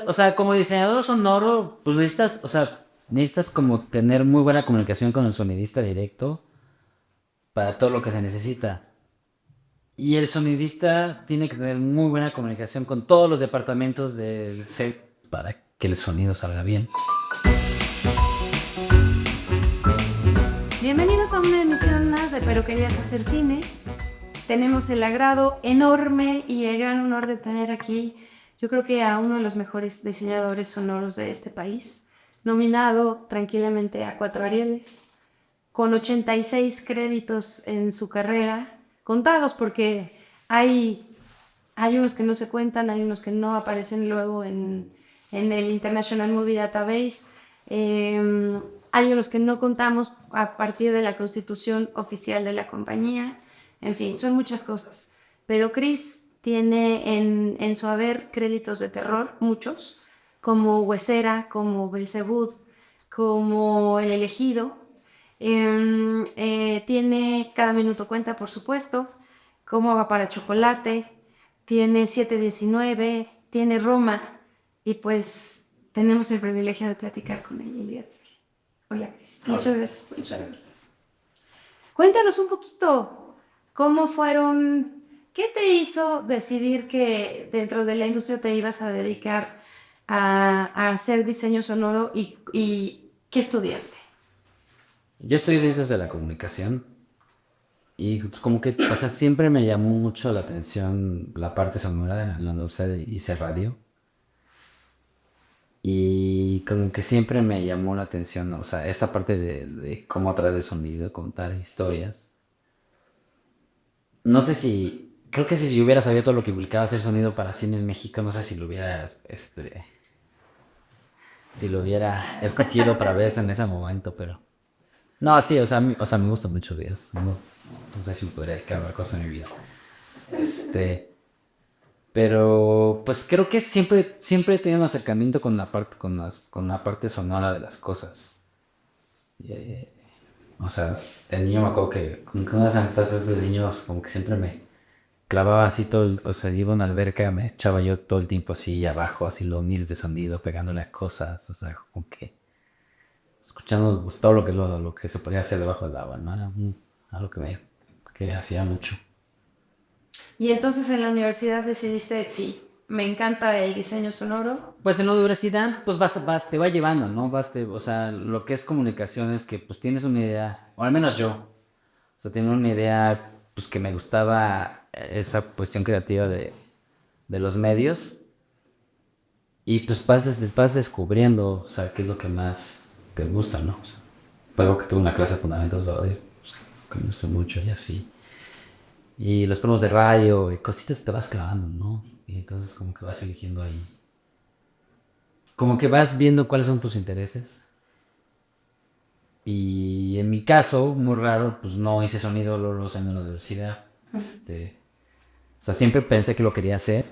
O sea, como diseñador sonoro, pues necesitas, o sea, necesitas como tener muy buena comunicación con el sonidista directo para todo lo que se necesita. Y el sonidista tiene que tener muy buena comunicación con todos los departamentos del set para que el sonido salga bien. Bienvenidos a una emisión más de Pero Querías Hacer Cine. Tenemos el agrado enorme y el gran honor de tener aquí, yo creo que a uno de los mejores diseñadores sonoros de este país, nominado tranquilamente a 4 Arieles, con 86 créditos en su carrera, contados porque hay unos que no se cuentan, hay unos que no aparecen luego en el International Movie Database, eh, hay unos que no contamos a partir de la constitución oficial de la compañía, en fin, son muchas cosas. Pero Chris tiene en su haber créditos de terror, muchos, como Huesera, como Belzebud, como El Elegido. Tiene Cada Minuto Cuenta, por supuesto, Cómo va para Chocolate, tiene 719, tiene Roma, y pues tenemos el privilegio de platicar con ella el día de hoy. Hola, Cris. Muchas gracias por estar aquí. Cuéntanos un poquito cómo fueron, qué te hizo decidir que dentro de la industria te ibas a dedicar a hacer diseño sonoro y qué estudiaste. Yo estudié ciencias de la comunicación y pues, como que, o sea, siempre me llamó mucho la atención la parte sonora de la industria de hice radio. Y como que siempre me llamó la atención, o sea, esta parte de cómo a través de sonido contar historias. No sé si, creo que si yo hubiera sabido todo lo que implicaba hacer sonido para cine en México, no sé si lo hubiera, si lo hubiera escogido para ver en ese momento, pero... No, sí, o sea, me gusta mucho Dios. No, no sé si podría acabar cosas en mi vida. Este, pero pues creo que siempre he tenido un acercamiento con la parte, con la parte sonora de las cosas. O sea, de niño me acuerdo que como que una de esas clases de niños como que siempre me clavaba así todo, o sea, iba a una alberca, me echaba yo todo el tiempo así abajo, así los miles de sonido, pegándole a cosas, o sea, como que escuchando pues, todo lo que se podía hacer debajo del agua, ¿no? Era algo que hacía mucho. Y entonces en la universidad decidiste, sí, me encanta el diseño sonoro. Pues en la universidad, pues te va llevando, ¿no? O sea, lo que es comunicación es que pues tienes una idea, o al menos yo, o sea, tenía una idea, pues que me gustaba esa cuestión creativa de los medios, y pues vas descubriendo, o sea, qué es lo que más te gusta, ¿no? O sea, luego que tuve una clase de fundamentos de audio, pues, que me gustó mucho y así. Y los programas de radio y cositas te vas clavando, ¿no? Y entonces como que vas eligiendo ahí. Como que vas viendo cuáles son tus intereses. Y en mi caso, muy raro, pues no hice sonido los años en la universidad. O sea, siempre pensé que lo quería hacer,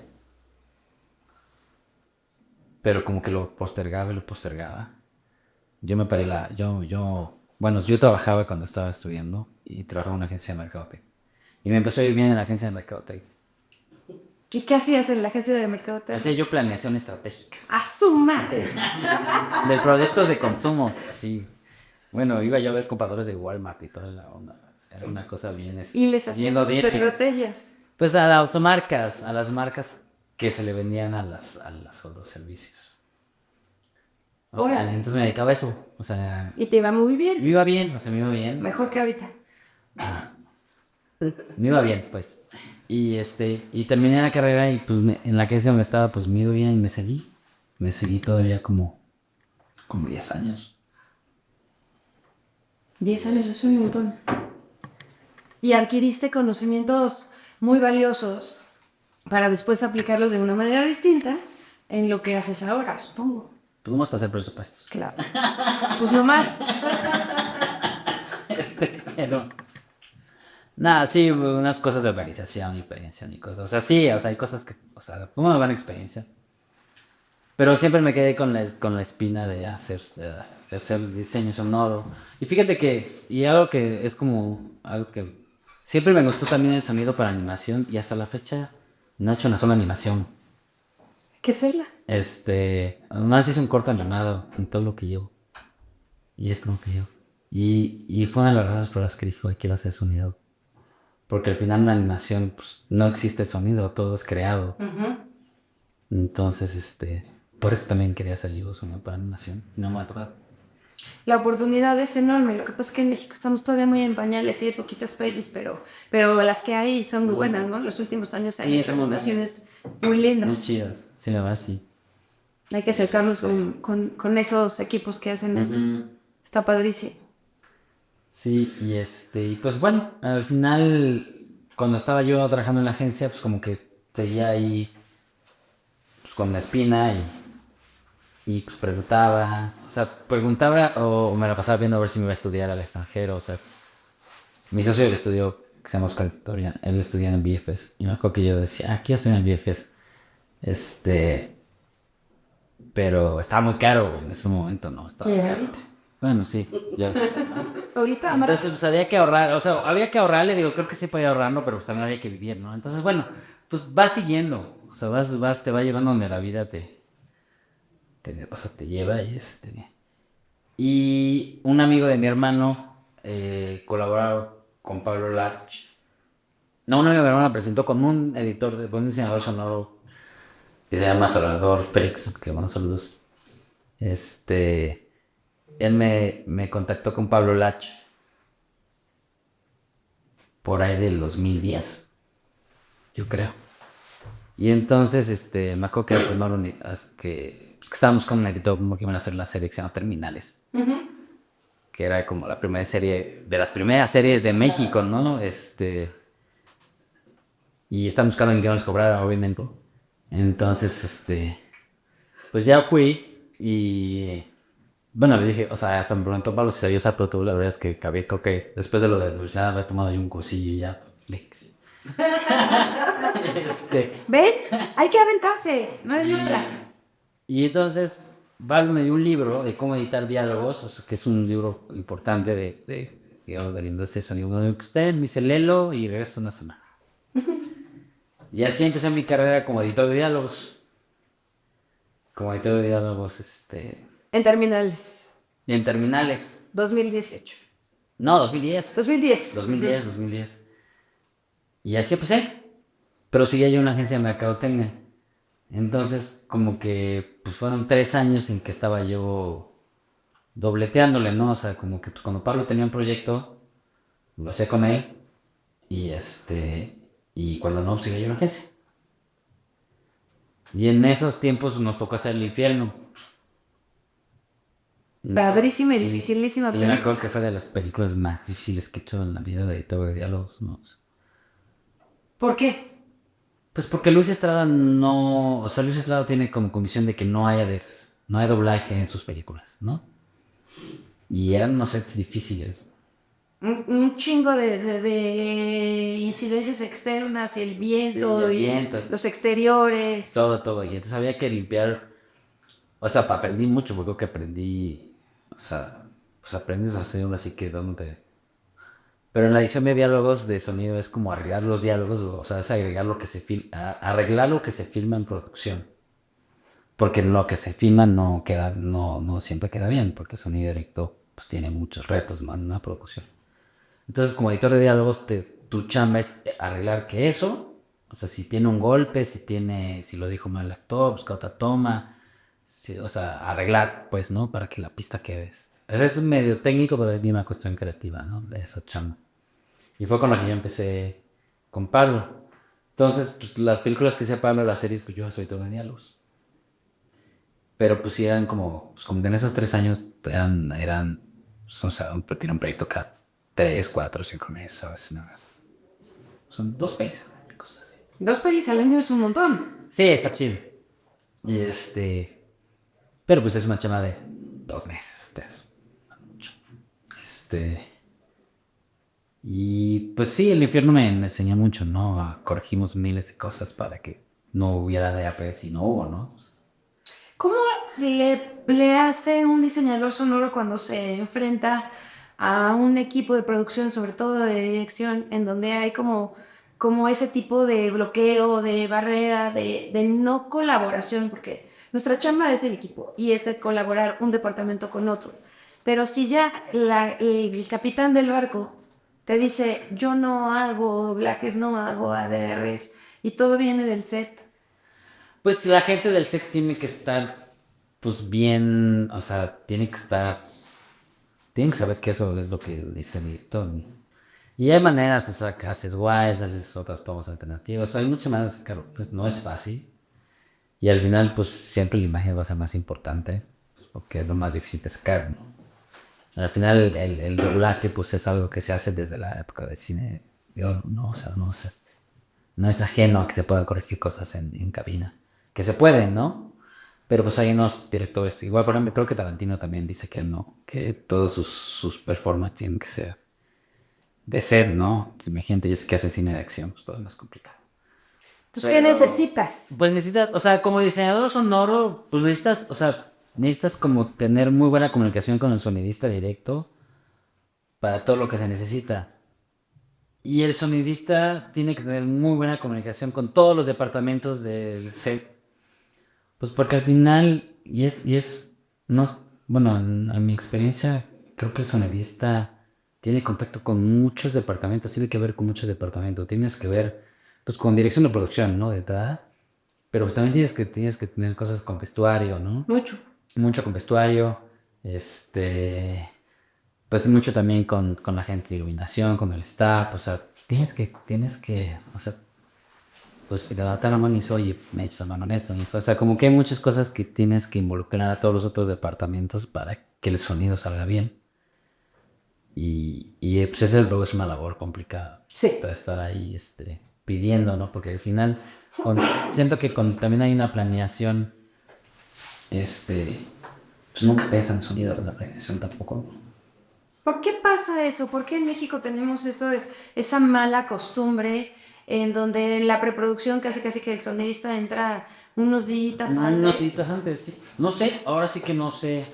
pero como que lo postergaba y lo postergaba. Yo me paré bueno, yo trabajaba cuando estaba estudiando y trabajaba en una agencia de mercadotecnia. Y me empezó a ir bien en la agencia de mercadotecnia. ¿Y qué hacías en la agencia de Hacía mercadotecnia? yo planeación estratégica ¡A su madre! de productos de consumo, así. Bueno, iba yo a ver compradores de Walmart y toda la onda. Era una cosa bien, Y les hacías bien sus odiante. estrategias. Pues a las marcas que se le vendían a los servicios. O sea, Órale. entonces me dedicaba a eso. O sea, Y te iba muy me bien. iba bien, o sea, me iba bien. Mejor que ahorita. Me iba bien, pues. Y terminé la carrera y pues en la que donde estaba, pues me iba bien y me seguí. Me seguí todavía como 10 años. 10 años es un montón. Y adquiriste conocimientos muy valiosos para después aplicarlos de una manera distinta en lo que haces ahora, supongo. Pues vamos a pasar presupuestos. Claro. Pues no más. Pero... Nada, sí, unas cosas de organización y prevención y cosas. O sea, sí, o sea, hay cosas que, o sea, fue una buena experiencia. Pero siempre me quedé con la espina de hacer diseño sonoro. Y fíjate que, y algo que es como, algo que siempre me gustó también el sonido para animación y hasta la fecha no he hecho una sola animación. ¿Qué sería? Además hice un corto animado en todo lo que llevo. Y es como que yo. Y fue una de las razones por las que dije, "Ay, quiero hacer sonido". Porque al final en la animación pues, no existe sonido, todo es creado. Entonces, por eso también quería hacer yo sonido para animación. No me ha tocado. La oportunidad es enorme. Lo que pasa es que en México estamos todavía muy en pañales y hay poquitas pelis, pero las que hay son muy buenas, ¿no? Los últimos años hay son muy animaciones muy Muy lindas. chidas. Sí, la verdad, sí. Hay que acercarnos con esos equipos que hacen esto. Está padrísimo. Sí, y pues bueno, al final, cuando estaba yo trabajando en la agencia, pues como que seguía ahí pues, con la espina y pues preguntaba o me la pasaba viendo a ver si me iba a estudiar al extranjero, o sea, mi socio él estudió, que se llama Oscar Victoria, él estudia en BFS, y me acuerdo que yo decía, aquí estoy en BFS, pero estaba muy caro en ese momento, ¿no? Estaba ¿Qué caro. ahorita? Bueno, sí, ya. Ahorita, Entonces, pues había que ahorrar, o sea, había que ahorrarle, digo, creo que sí podía ahorrarlo, pero pues también había que vivir, ¿no? Entonces, bueno, pues vas siguiendo, o sea, te va llevando donde la vida o sea, te lleva Y un amigo de mi hermano colaboraba con Pablo Lach. No, un amigo de mi hermano me presentó con un editor, un diseñador sonoro que se llama Salvador Prix, que buenos saludos. Él me contactó con Pablo Lach por ahí del 2010, yo creo. Y entonces, me acuerdo que firmaron que estábamos con un editor que iban a hacer la serie que se llama Terminales, que era como la primera serie, de las primeras series de México, ¿no? Y estábamos buscando en qué nos cobrara, obviamente. Entonces, pues ya fui y, bueno, le dije, o sea, hasta me preguntó Pablo si sabía usar Pro Tools, la verdad es que cabía, creo que después de lo de la universidad había tomado yo un cursillo y ya, le dije que sí. ¿ven? Hay que aventarse, no hay otra. Y entonces, Val me dio un libro de cómo editar diálogos, o sea, que es un libro importante digamos, de la industria de sonido. Me dijo, usted me dice, léelo y regresa una semana. Y así empecé mi carrera como editor de diálogos. Como editor de diálogos, En terminales, y en terminales. 2018. No, 2010. 2010. 2010, 2010. Y así empecé. Pero seguía yo en una agencia de mercadotecnia. Entonces, como que, pues fueron 3 años en que estaba yo dobleteándole, ¿no? O sea, como que pues, cuando Pablo tenía un proyecto, lo hacía con él y y cuando no, pues seguía yo en la agencia. Y en esos tiempos nos tocó hacer El Infierno. Padrísima y dificilísima Y me película. acuerdo que fue de las películas más difíciles que he hecho en la vida de editor de diálogos, ¿no? ¿Por qué? Pues porque Luis Estrada no, o sea, Luis Estrada tiene como convicción de que no hay no hay doblaje en sus películas, ¿no? Y eran unos sets difíciles. Un chingo de incidencias externas, el viento Sí, el y viento. los exteriores. Todo. Y entonces había que limpiar. O sea, aprendí mucho, porque creo que aprendí. O sea, pues aprendes a hacer así que dónde. Pero en la edición de diálogos de sonido es como arreglar los diálogos, o sea, es agregar lo que se arreglar lo que se filma en producción. Porque lo que se filma no queda, no siempre queda bien, porque el sonido directo pues tiene muchos retos, ¿no? En una producción. Entonces, como editor de diálogos, tu chamba es arreglar que eso, o sea, si tiene un golpe, si lo dijo mal el actor, buscar otra toma, o sea, arreglar, pues, ¿no? Para que la pista quede. Es medio técnico, pero es una cuestión creativa, ¿no? De esa chamba. Y fue con la que yo empecé con Pablo. Entonces, pues, las películas que hacía Pablo, las series, pues yo soy editor de diálogos. Pero pues sí eran pues, como en esos 3 años o sea, tiene un proyecto cada 3, 4, 5 meses, a veces nada más. Son 2 pelis, cosas así. 2 pelis al año es un montón. Sí, está chido. Y pero pues es una chama de 2 meses, 3. Mucho. Y pues sí, el infierno me enseñó mucho, ¿no? Corregimos miles de cosas para que no hubiera DAPs y no hubo, ¿no? ¿Cómo le hace un diseñador sonoro cuando se enfrenta a un equipo de producción, sobre todo de dirección, en donde hay como ese tipo de bloqueo, de barrera, de no colaboración? Porque Nuestra chamba es el equipo y es el colaborar un departamento con otro. Pero si ya el capitán del barco te dice, yo no hago doblajes, no hago ADRs, y todo viene del set. Pues la gente del set tiene que estar, pues bien, o sea, tienen que saber que eso es lo que dice el director, ¿no? Y hay maneras, o sea, que haces guays, haces otras tomas alternativas, hay muchas maneras de sacarlo, pues no es fácil. Y al final, pues siempre la imagen va a ser más importante, porque es lo más difícil de sacar, ¿no? Al final, el doblaje, pues es algo que se hace desde la época del cine de oro, ¿no? O sea, no es ajeno a que se puedan corregir cosas en cabina. Que se pueden, ¿no? Pero pues hay unos directores, igual por ejemplo, creo que Tarantino también dice que no, que todos sus performances tienen que ser de ser, ¿no? Imagínate, es que hace cine de acción, pues todo es más complicado. Entonces, ¿qué necesitas? Pues necesitas, o sea, como diseñador sonoro, pues necesitas, o sea, necesitas como tener muy buena comunicación con el sonidista directo para todo lo que se necesita. Y el sonidista tiene que tener muy buena comunicación con todos los departamentos del set. Pues porque al final, no, bueno, en mi experiencia, creo que el sonidista tiene contacto con muchos departamentos, tiene que ver con muchos departamentos, tienes que ver, pues con dirección de producción, ¿no? De entrada, pero pues también tienes que tener cosas con vestuario, ¿no? Mucho. Mucho con vestuario, pues mucho también con la gente de iluminación, con el staff, o sea, o sea, pues levantar la mano y dice, oye, me echas la mano en esto, en esto. O sea, como que hay muchas cosas que tienes que involucrar a todos los otros departamentos para que el sonido salga bien. Pues esa es una labor complicada. Sí. Estar ahí pidiendo, ¿no? Porque al final siento que también hay una planeación, pues nunca piensan en sonido de la planeación tampoco, ¿no? ¿Por qué pasa eso? ¿Por qué en México tenemos esa mala costumbre en donde en la preproducción casi que el sonidista entra unos días Unos antes? días antes, sí. No sé, ahora sí que no sé.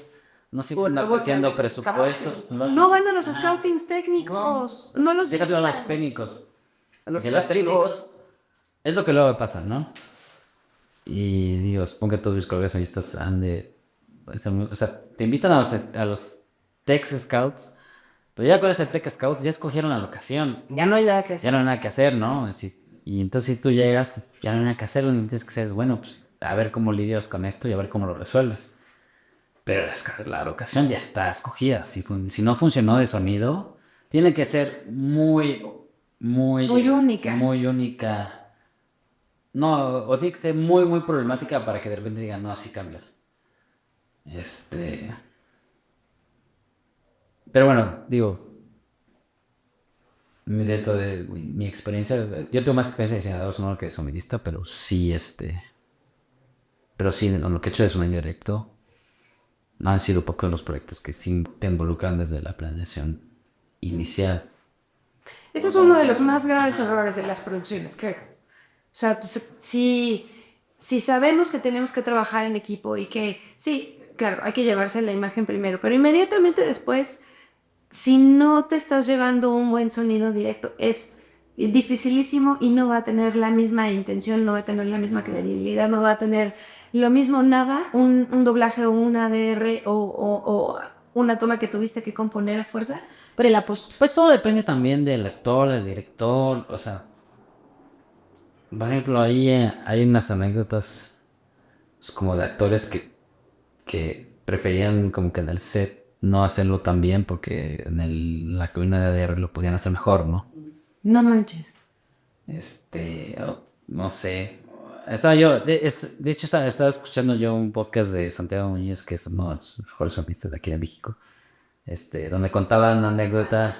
No sé si O es una luego cuestión de presupuestos. no van a los scoutings técnicos, no los Déjate a los llevan. técnicos. A los Que los técnicos es lo que luego pasa, ¿no? Y digo, supongo que todos mis colegas sonidistas han de. O sea, te invitan a los Tech Scouts, pero ya con ese Tech Scout ya escogieron la locación. Ya no hay nada que Ya hacer. no hay nada que hacer, ¿no? Y entonces si tú llegas, ya no hay nada que hacer, lo único que tienes que hacer es, bueno, pues a ver cómo lidias con esto y a ver cómo lo resuelves. Pero la locación ya está escogida. Si no funcionó de sonido, tiene que ser Muy única. muy única. No, o tiene que ser muy, muy problemática para que de repente digan, no, así cambia. Este. Pero bueno, digo, dentro de mi experiencia, yo tengo más experiencia de diseñador sonoro que de sonidista, pero sí, en lo que he hecho de sonido directo, han sido pocos los proyectos que sí te involucran desde la planeación inicial. Ese es uno de los más graves errores de las producciones, creo. O sea, pues, si sabemos que tenemos que trabajar en equipo y que, sí, claro, hay que llevarse la imagen primero, pero inmediatamente después, si no te estás llevando un buen sonido directo, es dificilísimo y no va a tener la misma intención, no va a tener la misma credibilidad, no va a tener lo mismo nada, un doblaje o un ADR o una toma que tuviste que componer a fuerza, pero la post. Pues todo depende también del actor, del director, o sea, por ejemplo, ahí hay unas anécdotas pues, como de actores que preferían como que en el set no hacerlo tan bien porque la cabina de ADR lo podían hacer mejor, ¿no? No manches. No sé. Estaba yo, de hecho estaba escuchando yo un podcast de Santiago Muñiz, que es uno de los mejores solistas de aquí en México, donde contaba una anécdota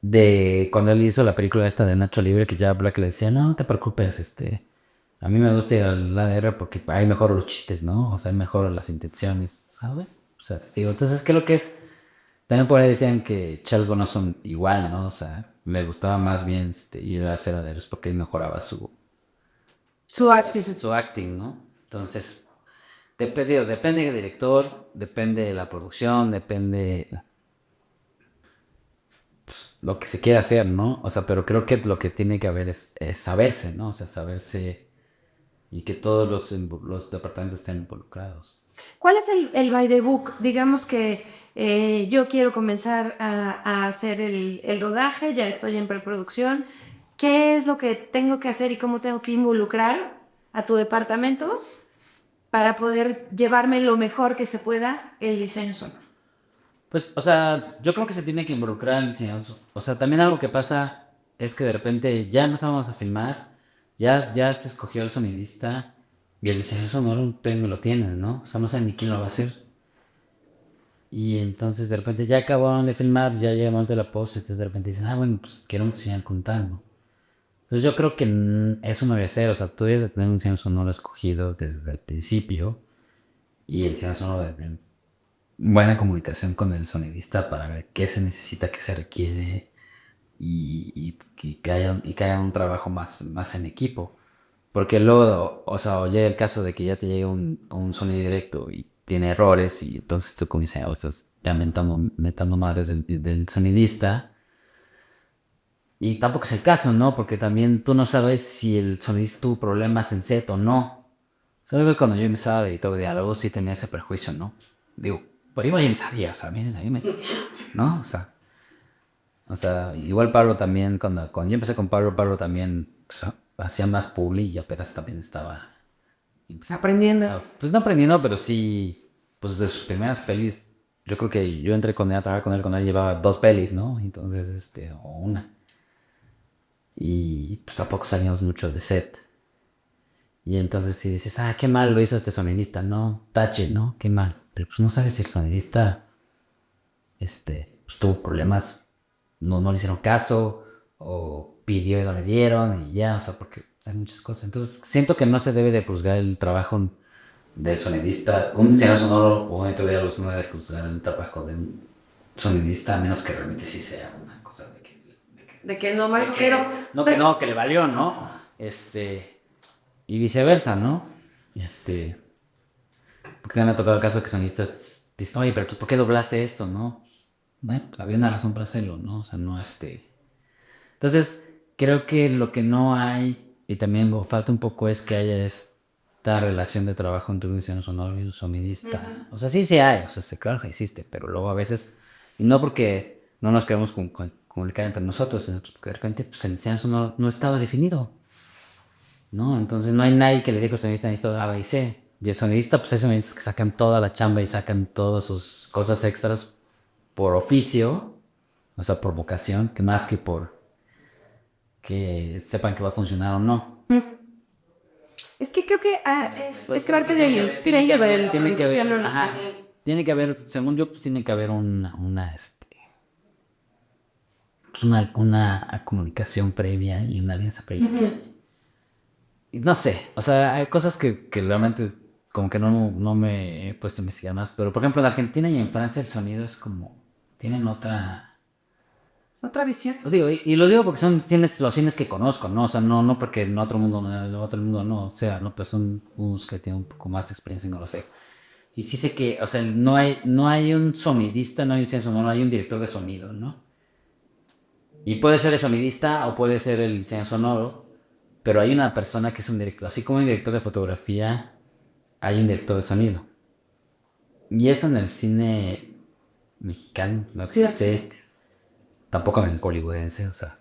de cuando él hizo la película esta de Nacho Libre, que ya Black le decía, no te preocupes, a mí me gusta el ADR porque hay mejor los chistes, ¿no? O sea, hay mejor las intenciones, ¿sabes? O sea, digo, entonces, ¿qué es lo que es? También por ahí decían que Charles Bronson igual, ¿no? O sea, le gustaba más bien ir a hacer ADRs porque él mejoraba Su actitud. su acting, ¿no? Entonces, depende del director, depende de la producción, depende lo que se quiera hacer, ¿no? O sea, pero creo que lo que tiene que haber es saberse, ¿no? O sea, saberse y que todos los departamentos estén involucrados. ¿Cuál es el by the book? Digamos que yo quiero comenzar a hacer el rodaje, ya estoy en preproducción. ¿Qué es lo que tengo que hacer y cómo tengo que involucrar a tu departamento para poder llevarme lo mejor que se pueda el diseño sonoro? Pues, o sea, yo creo que se tiene que involucrar el diseñador. O sea, también algo que pasa es que de repente ya empezamos a filmar, ya se escogió el sonidista y el diseñador sonoro todavía no lo tiene, ¿no? O sea, no saben ni quién lo va a hacer. Y entonces de repente ya acabaron de filmar, ya llega el momento de la post, entonces de repente dicen, bueno, pues quiero un diseñador con tal, ¿no? Entonces yo creo que eso no debe ser, o sea, tú debes de tener un diseñador sonoro escogido desde el principio y el diseñador sonoro de buena comunicación con el sonidista para ver qué se necesita, qué se requiere y que haya un trabajo más en equipo. Porque luego, o sea, oye el caso de que ya te llegue un sonido directo y tiene errores y entonces tú como diseñador estás ya mentando madres del sonidista. Y tampoco es el caso, ¿no? Porque también tú no sabes si el sonidista tuvo problemas en set o no. Solo que cuando yo empezaba de todo diálogo sí tenía ese prejuicio, ¿no? Digo, por ahí me sabía, o sea, a mí me ¿no? O sea, igual Pablo también, cuando yo empecé con Pablo también pues, hacía más publi y apenas también estaba pues, Aprendiendo. pues no aprendiendo, pero sí, pues de sus primeras pelis, yo creo que yo entré con él a trabajar con él cuando él llevaba 2 pelis, ¿no? Entonces, o una. Y pues tampoco sabíamos mucho de set. Y entonces si dices, qué mal lo hizo este sonidista, no, tache, ¿no? Qué mal. Pero pues no sabes si el sonidista, pues tuvo problemas, no le hicieron caso, o pidió y no le dieron, y ya, o sea, porque hay muchas cosas. Entonces siento que no se debe de juzgar el trabajo del sonidista, un diseñador sonoro o un editor de diálogos no debe juzgar el trabajo de un sonidista, a menos que realmente sí sea una cosa De que no más quiero. no, que le valió, ¿no? Y viceversa, ¿no? Porque me ha tocado el caso de que sonistas dicen, oye, pero tú, ¿por qué doblaste esto, no? Bueno, pues, había una razón para hacerlo, ¿no? O sea, no, Entonces, creo que lo que no hay, y también lo falta un poco, es que haya esta relación de trabajo entre un diseñador sonoro y un sonidista. O sea, sí hay, o sea, claro que existe, pero luego a veces, y no porque no nos queremos comunicar entre nosotros, sino pues porque de repente pues, el diseñador sonoro no estaba definido, ¿no? Entonces no hay nadie que le diga al sonidista necesito A, B y C. Y el sonidista, pues eso es que sacan toda la chamba y sacan todas sus cosas extras por oficio, o sea, por vocación, que más que por que sepan que va a funcionar o no. Es que creo que es parte del diseño del Tiene que haber, producción ajá, original. tiene que haber, según yo, pues tiene que haber pues una comunicación previa y una alianza previa. Y no sé, o sea, hay cosas que realmente como que no me he puesto a investigar más, pero por ejemplo en Argentina y en Francia el sonido es como, tienen otra. Otra visión. Lo digo, y lo digo porque son los cines que conozco, ¿no? O sea, no porque en otro mundo no, o sea, no, pero son unos que tienen un poco más de experiencia y no lo sé. Y sí sé que, o sea, no hay un sonidista, no hay un diseñador sonoro, no hay un director de sonido, ¿no? Y puede ser el sonidista o puede ser el diseñador sonoro, pero hay una persona que es un director, así como un director de fotografía, hay un director de sonido. Y eso en el cine mexicano no existe tampoco en el hollywoodense, o sea.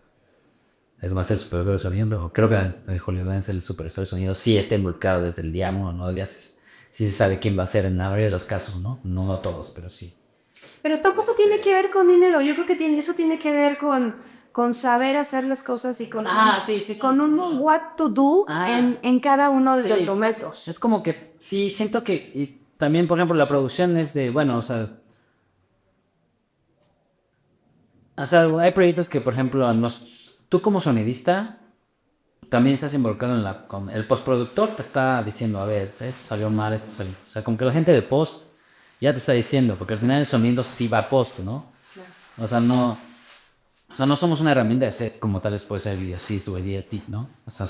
Es más el supervisor de sonido. Creo que el hollywoodense, el supervisor de sonido, sí está involucrado desde el día uno, ¿no? Sí se sabe quién va a ser en la mayoría de los casos, ¿no? No todos, pero sí. Pero tampoco tiene que ver con dinero. Yo creo que eso tiene que ver con saber hacer las cosas y Sí. con un what to do en cada uno de los Sí. momentos. Es como que, sí, siento que, y también, por ejemplo, la producción es de, bueno, o sea, hay proyectos que, por ejemplo, tú como sonidista, también estás involucrado con el postproductor te está diciendo, a ver, esto salió mal, esto salió. O sea, como que la gente de post ya te está diciendo, porque al final el sonido sí va a post, ¿no? O sea, no somos una herramienta de set como tal, puede ser Video Assist o Edit, ¿no? O sea,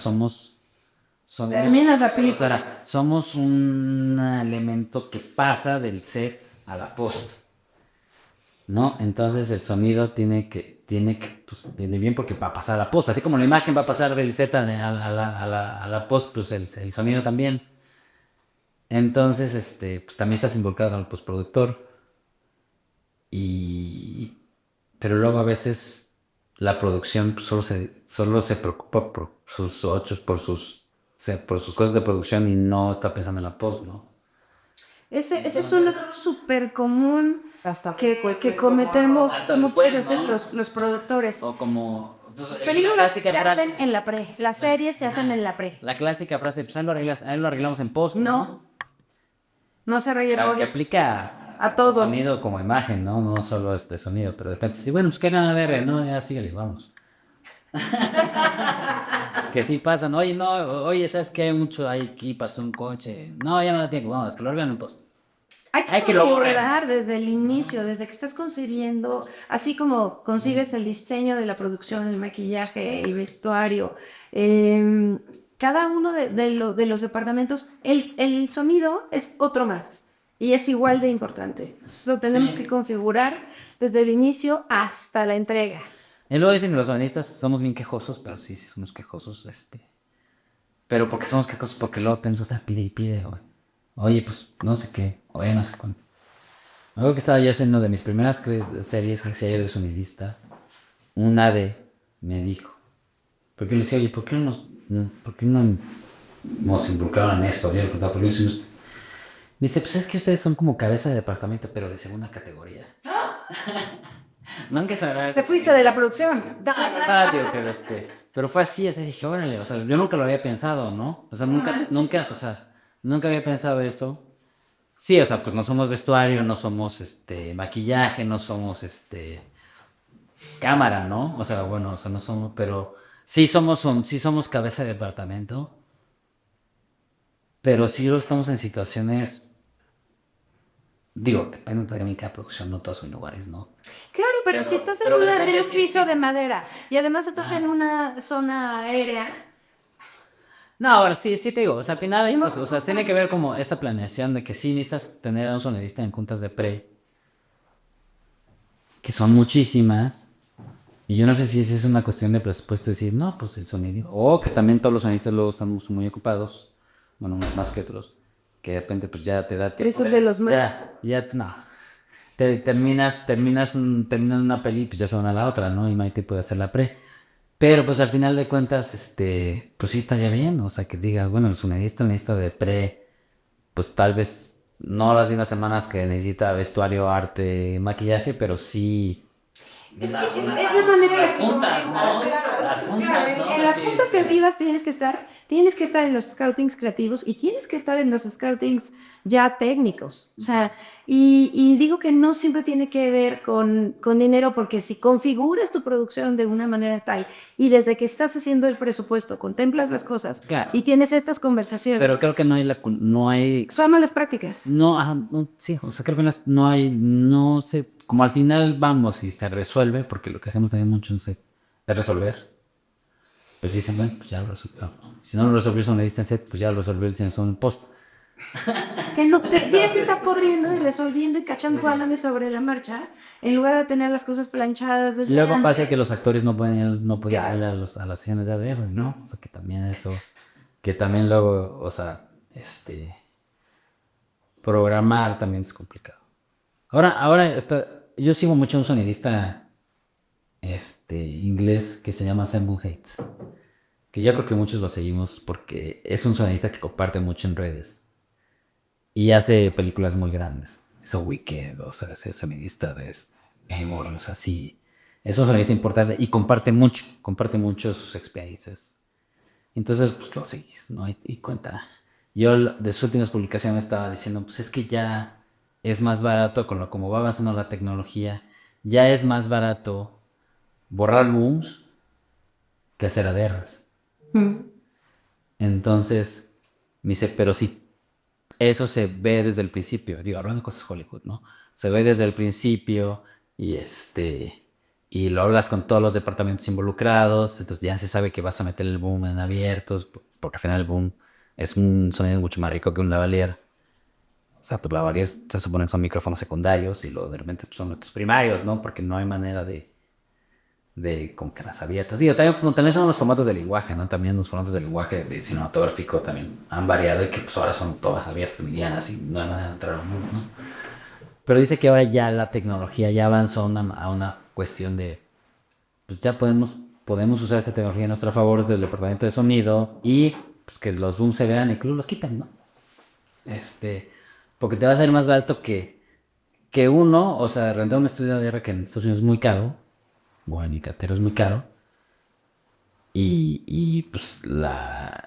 Terminas la película. o sea, somos un elemento que pasa del set a la post, ¿no? Entonces el sonido tiene que, pues, viene bien porque va a pasar a la post. Así como la imagen va a pasar del Z a la post, pues el sonido también. Entonces, pues también estás involucrado en el postproductor. Pero luego a veces la producción pues, solo se preocupa por sus por sus cosas de producción y no está pensando en la post, ¿no? Ese es un error súper común que cometemos, como pueden hacer los productores. O como... Las películas se hacen en la pre, las series se hacen en la pre. La clásica frase, pues ahí lo arreglamos en post. No se arregla. Que aplica a todo. Sonido como imagen, ¿no? No solo este sonido, pero de repente, sí, bueno, pues que nada de R, ¿no? Ya síguele, vamos. Que sí pasan, oye, no, oye, ¿sabes qué? Mucho, aquí pasó un coche. No, ya no da tiempo, vamos, que lo arreglen en post. Hay que lograr desde el inicio, desde que estás concibiendo, así como concibes el diseño de la producción, el maquillaje, el vestuario, cada uno de los departamentos, el sonido es otro más y es igual de importante. Lo tenemos que configurar desde el inicio hasta la entrega. Y luego dicen que los sonistas somos bien quejosos, pero sí somos quejosos, Pero porque somos quejosos, porque luego tenemos que estar pide y pide, güey. Oye, pues no sé qué, oye, no sé cuánto. Algo que estaba yo haciendo de mis primeras series que hacía yo de sonidista, un ave me dijo, porque le decía, oye, ¿por qué no nos involucraron en esto? Yo le preguntaba, ¿por qué no hicimos esto? Me dice, pues es que ustedes son como cabeza de departamento, pero de segunda categoría. Nunca sabrás. Te fuiste de la producción. Pero fue así, dije, órale, o sea, yo nunca lo había pensado, ¿no? O sea, nunca había pensado eso. Sí, o sea, pues no somos vestuario, no somos, maquillaje, no somos, cámara, ¿no? O sea, bueno, o sea, no somos, pero sí somos cabeza de departamento, pero sí lo estamos en situaciones, digo, depende de cada producción, no todos son iguales, ¿no? Claro, pero si estás en un piso de madera y además estás en una zona aérea. No, ahora sí te digo, o sea, al final, o sea, tiene que ver como esta planeación de que sí necesitas tener a un sonidista en juntas de pre, que son muchísimas, y yo no sé si esa es una cuestión de presupuesto, decir, no, pues el sonido, o que también todos los sonistas luego estamos muy ocupados, bueno, unos más que otros, que de repente pues ya te da tiempo. De los más. No. Terminas una peli y pues ya se van a la otra, ¿no? Y no hay tiempo de hacer la pre. Pero pues al final de cuentas, pues sí estaría bien, o sea, que digas, bueno, el sonidista necesita de pre, pues tal vez no las mismas semanas que necesita vestuario, arte, maquillaje, pero sí. Esas son las juntas, ¿no? En las juntas creativas tienes que estar en los scoutings creativos y tienes que estar en los scoutings ya técnicos. O sea, y digo que no siempre tiene que ver con dinero, porque si configuras tu producción de una manera tal y desde que estás haciendo el presupuesto contemplas las cosas, claro, y tienes estas conversaciones. Pero creo que no hay. Son malas prácticas. No, sí, o sea, creo que no sé, como al final vamos y se resuelve, porque lo que hacemos también mucho es resolver. Pues dicen, bueno, pues ya lo resolvió. Si no lo resolvió en edita en set, pues ya lo resolvió el sensor en post. Que no te tienes que estar corriendo y resolviendo y cachando balones sobre la marcha, en lugar de tener las cosas planchadas desde luego antes. pasa que los actores no podían ir a las sesiones de ADR, ¿no? O sea, que también eso, que también luego, o sea, programar también es complicado. Ahora yo sigo mucho a un sonidista inglés que se llama Sam Hates, que yo creo que muchos lo seguimos porque es un sonidista que comparte mucho en redes y hace películas muy grandes. Es Wicked, o sea, ese sonidista de o sea, sí, es un sonidista importante y comparte mucho sus experiencias. Entonces, pues lo seguís, ¿no? Y cuenta. Yo de sus últimas publicaciones estaba diciendo, pues es que ya es más barato, como va avanzando la tecnología, ya es más barato borrar booms que hacer ADRs. Entonces, me dice, pero sí, eso se ve desde el principio. Digo, hablando de cosas Hollywood, ¿no? Se ve desde el principio y lo hablas con todos los departamentos involucrados, entonces ya se sabe que vas a meter el boom en abiertos, porque al final el boom es un sonido mucho más rico que un lavalier. O sea, tus lavaliers se supone que son micrófonos secundarios y luego de repente son nuestros primarios, ¿no? Porque no hay manera de de como que las abiertas. Digo, también son los formatos de lenguaje, ¿no? También los formatos de lenguaje de cinematográfico también han variado y que pues ahora son todas abiertas, medianas y no hay manera de entrar al mundo, ¿no? Pero dice que ahora ya la tecnología ya avanzó a una cuestión de, pues ya podemos usar esta tecnología a nuestro favor desde el departamento de sonido y pues que los booms se vean y que los quitan, ¿no? Porque te va a salir más barato que uno, o sea, rentar un estudio de ADR que en Estados Unidos es muy caro, bueno, y Catero es muy caro, y pues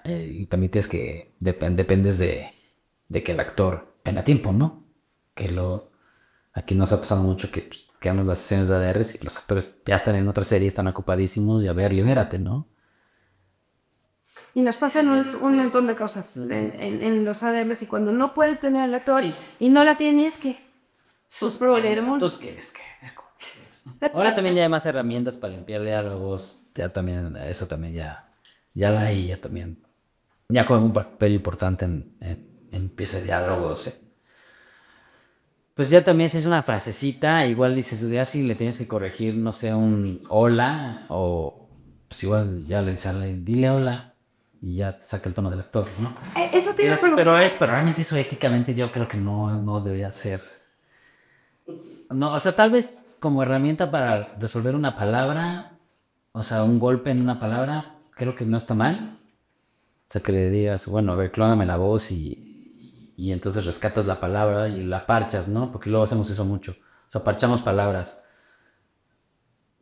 y también tienes que, dependes de que el actor tenga tiempo, ¿no? Aquí nos ha pasado mucho que quedamos las sesiones de ADR y los actores ya están en otra serie, están ocupadísimos y a ver, libérate, ¿no? Y nos pasan un montón de cosas en los ADMs y cuando no puedes tener al actor y no la tienes, ¿qué? Sus problemas. ¿Tú quieres que? Ahora también ya hay más herramientas para limpiar diálogos, ya también, eso también ya va ahí, ya también, ya juega un papel importante en pieza de diálogos, ¿eh? Pues ya también si es una frasecita, igual dices, ya si le tienes que corregir, no sé, un hola, o pues igual ya le dices, dile hola, y ya te saca el tono del actor, ¿no? Eso te iba a preguntar. Pero realmente eso éticamente yo creo que no debería ser. No, o sea, tal vez como herramienta para resolver una palabra, o sea, un golpe en una palabra, creo que no está mal. O sea, que le digas, bueno, a ver, clóname la voz y entonces rescatas la palabra y la parchas, ¿no? Porque luego hacemos eso mucho. O sea, parchamos palabras.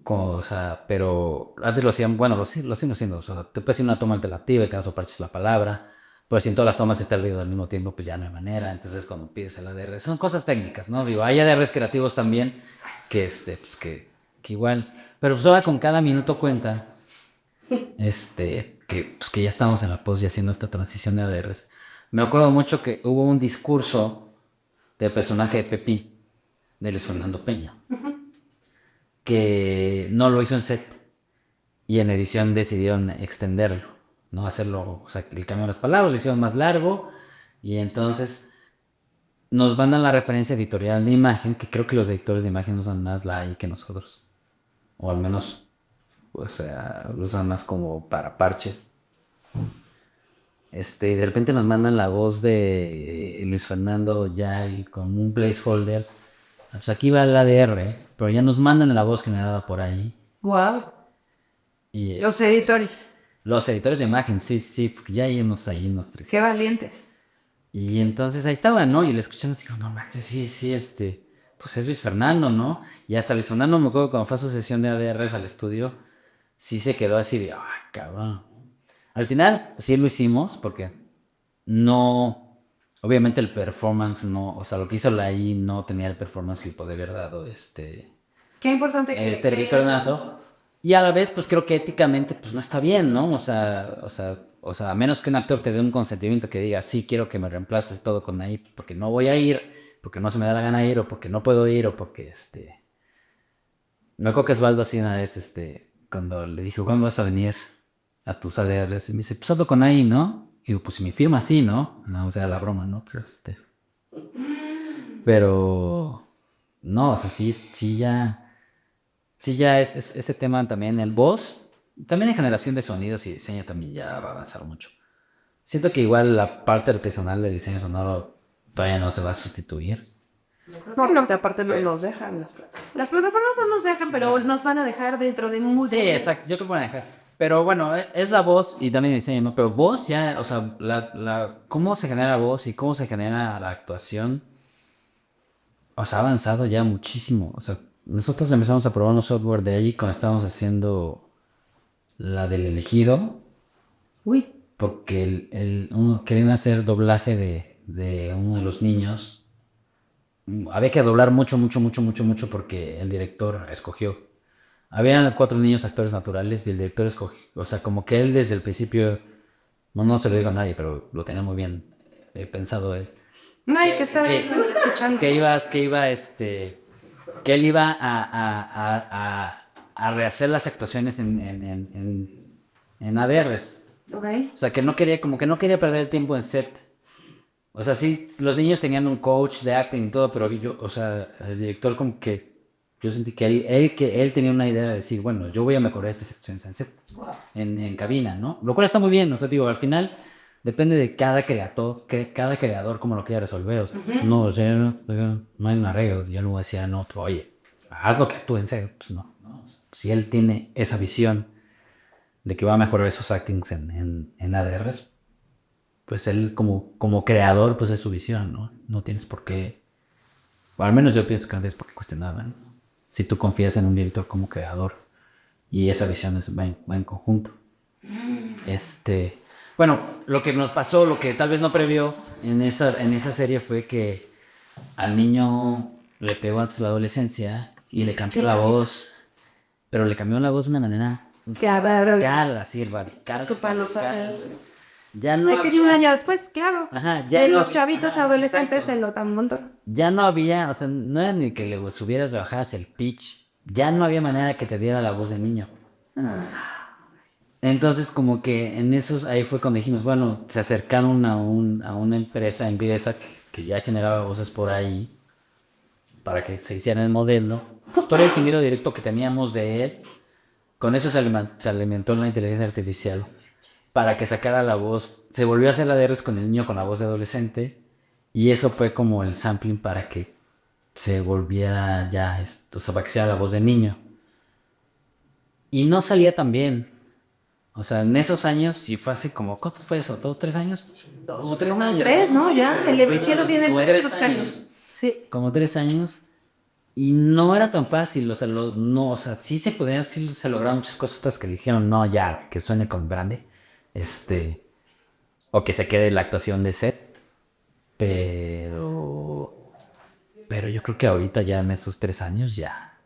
O sea, pero antes lo hacían, bueno, lo siguen haciendo. O sea, te puedes ir una toma alternativa y que no parches la palabra. Pero si en todas las tomas está el ruido al mismo tiempo, pues ya no hay manera. Entonces, cuando pides el ADR, son cosas técnicas, ¿no? Digo, hay ADRs creativos también que, pues que igual. Pero pues ahora con cada minuto cuenta, pues que ya estamos en la post y haciendo esta transición de ADRs. Me acuerdo mucho que hubo un discurso del personaje de Pepi, de Luis Fernando Peña, que no lo hizo en set y en edición decidieron extenderlo, no hacerlo, o sea, el cambio de las palabras lo hicieron más largo y entonces nos mandan la referencia editorial de imagen, que creo que los editores de imagen usan más la AI que nosotros, o al menos, o sea, lo usan más como para parches. Y de repente nos mandan la voz de Luis Fernando ya y con un placeholder. Pues aquí va el ADR, pero ya nos mandan la voz generada por ahí. Wow. Y Los editores. los editores de imagen, sí, porque ya hay unos ahí, unos tres. Qué valientes. Y entonces ahí estaba, ¿no? Y le escuchamos y digo, no manches, sí, pues es Luis Fernando, ¿no? Y hasta Luis Fernando, me acuerdo cuando fue a su sesión de ADRs al estudio, sí se quedó así de, cabrón. Al final, sí lo hicimos, porque no, obviamente el performance no, o sea, lo que hizo la I no tenía el performance que podía haber dado Qué importante que Ricardo. Y a la vez, pues creo que éticamente, pues no está bien, ¿no? O sea, a menos que un actor te dé un consentimiento que diga, sí, quiero que me reemplaces todo con ahí, porque no voy a ir, porque no se me da la gana ir, o porque no puedo ir, o porque me acuerdo que Osvaldo así una vez, cuando le dije, ¿cuándo vas a venir a tus ADRs? Y me dice, pues hablo con ahí, ¿no? Y digo, pues si mi firma sí, ¿no? No, o sea, la broma, ¿no? Pero no, o sea, sí ya es ese tema también, el voz, también en generación de sonidos y diseño también ya va a avanzar mucho. Siento que igual la parte personal del diseño sonoro todavía no se va a sustituir. No, aparte no nos dejan las plataformas no nos dejan, pero nos van a dejar dentro de mucho. Sí, exacto, yo creo que van a dejar. Pero bueno, es la voz y también el diseño, ¿no? Pero voz ya, o sea, cómo se genera voz y cómo se genera la actuación, o sea, ha avanzado ya muchísimo. O sea, nosotros empezamos a probar un software de allí cuando estábamos haciendo la del elegido, Uy. porque querían hacer doblaje de uno de los niños. Había que doblar mucho, mucho, mucho, mucho, mucho porque el director escogió. Habían 4 niños actores naturales y el director escogió, o sea, como que él desde el principio, no se lo digo a nadie, pero lo tenía muy bien pensado él. Nadie que está escuchando. Que él iba a rehacer las actuaciones en ADRs. Ok. O sea, que no quería, como que no quería perder el tiempo en set. O sea, sí, los niños tenían un coach de acting y todo, pero o sea, el director como que Yo sentí que él tenía una idea de decir, bueno, yo voy a mejorar esta situación en cabina, ¿no? Lo cual está muy bien, o sea, digo, al final depende de cada creador cómo lo quiera resolver, o sea, no, o sea, no hay una regla, yo no voy a decir a otro, oye, haz lo que tú en serio, pues no, ¿no? Si él tiene esa visión de que va a mejorar esos actings en ADRs, pues él como creador, pues es su visión, ¿no? No tienes por qué, o al menos yo pienso que no tienes por qué cuestionar, ¿no? Si tú confías en un director como creador y esa visión va en conjunto. Bueno, lo que nos pasó, lo que tal vez no previó en esa serie fue que al niño le pegó antes la adolescencia y le cambió la voz, pero le cambió la voz de una manera radical, así radical. Ya no Es que si un año después, claro. Ajá, de los chavitos adolescentes se notan un montón. ya no había, o sea, no era ni que le subieras, le bajaras el pitch, ya no había manera que te diera la voz de niño. Entonces como que en esos, ahí fue cuando dijimos, bueno, se acercaron a una empresa inglesa que ya generaba voces por ahí para que se hicieran el modelo. Todo el sonido directo que teníamos de él, con eso se alimentó la inteligencia artificial para que sacara la voz, se volvió a hacer la DRs con el niño con la voz de adolescente y eso fue como el sampling para que se volviera ya, o sea, para que sea la voz de niño. Y no salía tan bien. O sea, en esos años, sí fue así como, ¿cuánto fue eso? ¿2, 3 años? 2 o 3 años. 3, ¿no? Ya, el de cielo tiene Como 3 3 años. Sí. Como 3 años. Y no era tan fácil, o sea, no, o sea, sí se podían, sí se lograron muchas cosas que dijeron, no, ya, que suene con grande, o que se quede la actuación de Seth, pero yo creo que ahorita ya en esos 3 años ya,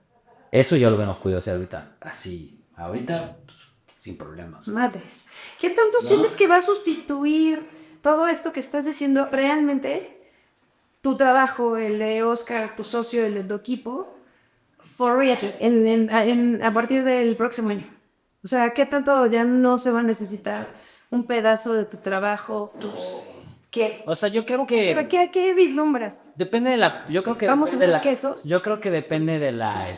eso yo lo veo cuidado, o sea, ahorita, así, ahorita, pues, sin problemas. Madres. ¿Qué tanto sientes que va a sustituir todo esto que estás diciendo realmente? Tu trabajo, el de Oscar, tu socio, el de tu equipo, for real, a partir del próximo año. O sea, ¿qué tanto ya no se va a necesitar un pedazo de tu trabajo? ¿Qué? O sea, yo creo que... ¿Pero qué vislumbras? Depende de la... Yo creo que... ¿Vamos a depende hacer quesos? Yo creo que depende de la...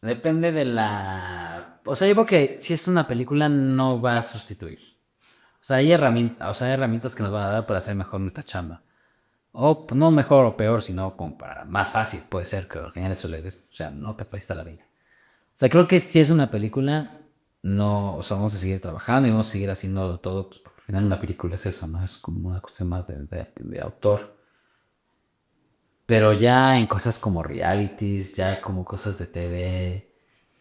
Depende de la... O sea, yo creo que si es una película no va a sustituir. O sea, hay herramientas que nos van a dar para hacer mejor nuestra chamba. O pues, no mejor o peor, sino como para más fácil puede ser que genial eso le des. O sea, no te puede estar la vida. O sea, creo que si es una película, no, o sea, vamos a seguir trabajando y vamos a seguir haciendo todo, pues porque al final una película es eso, ¿no? Es como una cuestión más de autor. Pero ya en cosas como realities, ya como cosas de TV,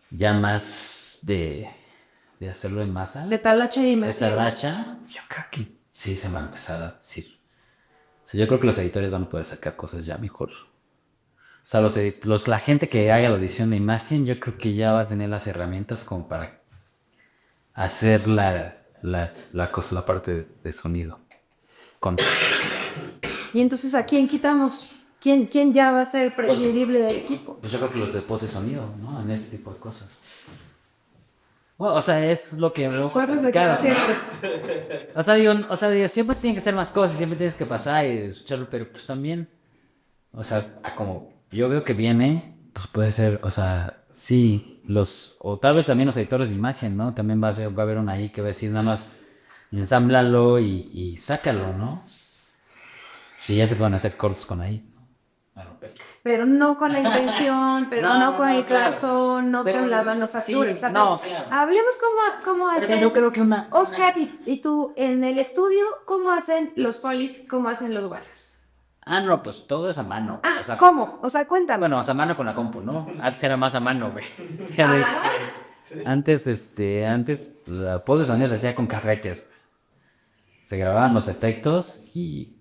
ya más de hacerlo en masa. De talacha y Esa racha, yo creo que sí se va a empezar a decir. O sea, yo creo que los editores van a poder sacar cosas ya mejor. O sea, la gente que haga la edición de imagen, yo creo que ya va a tener las herramientas como para hacer la parte de sonido. Y entonces, ¿a quién quitamos? ¿Quién ya va a ser prescindible del equipo? Pues yo creo que los de post de sonido, ¿no? En ese tipo de cosas. Bueno, o sea, es lo que... Fuerzas de claro, conciertos. o sea, digo, siempre tienen que ser más cosas, siempre tienes que pasar y escucharlo, pero pues también, o sea, como yo veo que viene, pues puede ser, o sea, sí, o tal vez también los editores de imagen, ¿no? También va a haber uno ahí que va a decir nada más, ensámblalo y sácalo, ¿no? Sí, ya se pueden hacer cortos con ahí. Bueno, Pero no con la intención, pero no con el claro. corazón, no Pero con la manufactura. sí, ¿sabes? no, claro. Hablemos cómo Porque hacen yo creo que Oscar y tú en el estudio, cómo hacen los polis, cómo hacen los guardas. no, pues todo es a mano. Ah, O sea, ¿cómo? O sea, cuéntame. bueno, a mano con la compu, ¿no? Antes era más a mano, güey. Ya ves, antes la voz de sonido se hacía con carretes. Se grababan los efectos y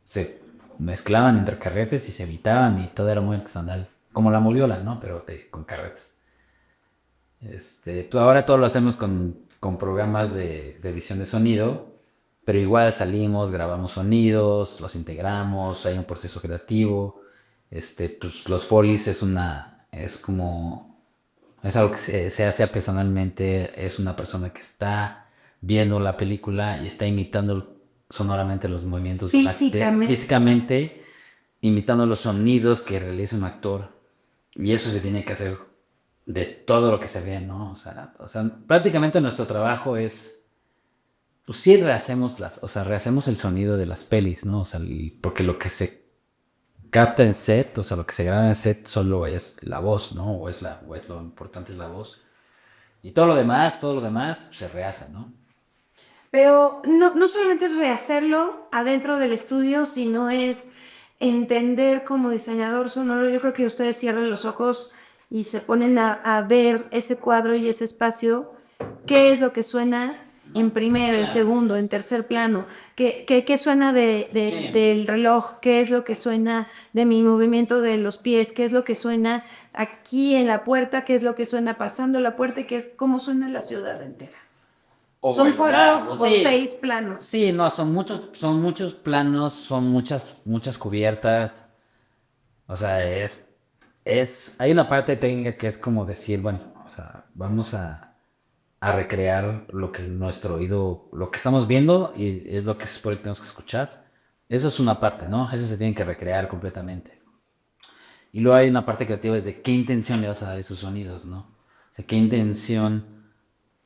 se mezclaban entre carretes y se editaban y todo era muy artesanal. Como la Moliola, ¿no? Pero con carretes. Pues ahora todo lo hacemos con programas de edición de sonido, pero igual salimos, grabamos sonidos, los integramos, hay un proceso creativo. Pues los Follies es algo que se hace personalmente, es una persona que está viendo la película y está imitando sonoramente los movimientos Físicamente. físicamente, imitando los sonidos que realiza un actor. Y eso se tiene que hacer de todo lo que se ve, ¿no? O sea, prácticamente nuestro trabajo es, pues sí rehacemos el sonido de las pelis, ¿no? O sea, porque lo que se capta en set, o sea, lo que se graba en set solo es la voz, ¿no? O es lo importante es la voz. Y todo lo demás pues, se rehace, ¿no? Pero no solamente es rehacerlo adentro del estudio, sino es entender como diseñador sonoro. Yo creo que ustedes cierran los ojos y se ponen a ver ese cuadro y ese espacio, qué es lo que suena en primero, en segundo, en tercer plano, qué suena Sí. del reloj, qué es lo que suena de mi movimiento de los pies, qué es lo que suena aquí en la puerta, qué es lo que suena pasando la puerta y qué es cómo suena la ciudad entera. Son cuatro o Sí. 6 planos. Sí, no, son muchos planos, son muchas cubiertas. O sea, hay una parte técnica que es como decir, bueno, o sea, vamos a recrear lo que nuestro oído, lo que estamos viendo y es lo que se supone que tenemos que escuchar. Eso es una parte, ¿no? Eso se tiene que recrear completamente. Y luego hay una parte creativa es de qué intención le vas a dar a esos sonidos, ¿no? O sea, qué intención,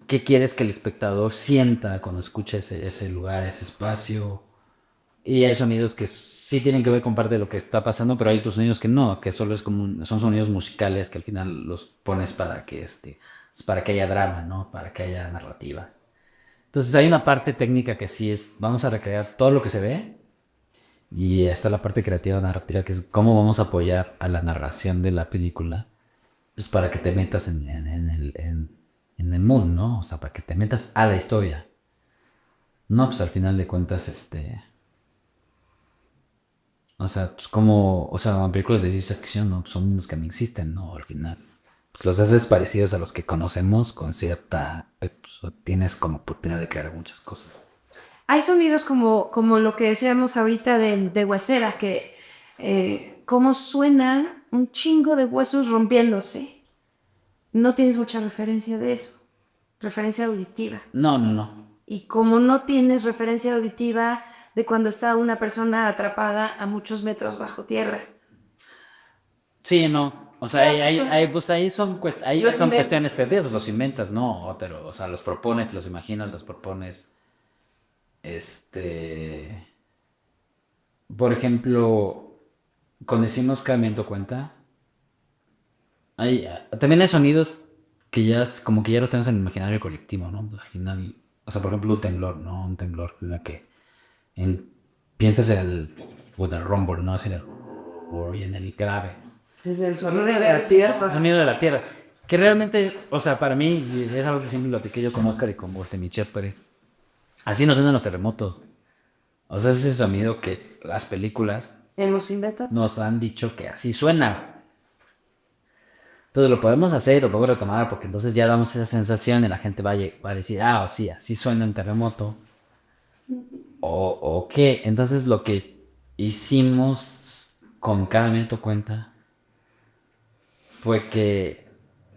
qué quieres que el espectador sienta cuando escucha ese lugar, ese espacio. Y hay sonidos que sí tienen que ver con parte de lo que está pasando, pero hay otros sonidos que no, que solo es como son sonidos musicales que al final los pones para que haya drama, ¿no? Para que haya narrativa. Entonces hay una parte técnica que sí es, vamos a recrear todo lo que se ve y está la parte creativa narrativa que es cómo vamos a apoyar a la narración de la película, pues para que te metas en el mood, ¿no? O sea, para que te metas a la historia. No, pues al final de cuentas, o sea, pues como, o sea, películas de ciencia ficción, ¿no? Son unos que no existen, ¿no? Al final. Pues los haces parecidos a los que conocemos con cierta, pues, tienes como oportunidad de crear muchas cosas. Hay sonidos como lo que decíamos ahorita de huesera, que cómo suena un chingo de huesos rompiéndose. No tienes mucha referencia de eso, referencia auditiva. No, no, no. Y como no tienes referencia auditiva de cuando está una persona atrapada a muchos metros bajo tierra. Sí, no. O sea, pues ahí son, Los son inventas. cuestiones creativas, los inventas, ¿no? Pero, o sea, los propones, los imaginas, los propones. Por ejemplo, cuando hicimos Cambiando Cuenta, también hay sonidos que como que ya los tenemos en el imaginario colectivo, ¿no? Al final, o sea, por ejemplo, un temblor, ¿no? Un temblor en la que piensas en el rumble, ¿no? Y en el grave. Desde el sonido de la tierra. El sonido de la tierra. Que realmente, o sea, para mí, y es algo que siempre lo platiqué yo con Oscar y con Michel Pérez, así nos suenan los terremotos. O sea, ese sonido que las películas Hemos inventado. nos han dicho que así suena. Entonces lo podemos hacer, lo podemos retomar, porque entonces ya damos esa sensación y la gente va a decir, sí, así suena un terremoto. O qué. Entonces lo que hicimos con Cada Minuto Cuenta fue que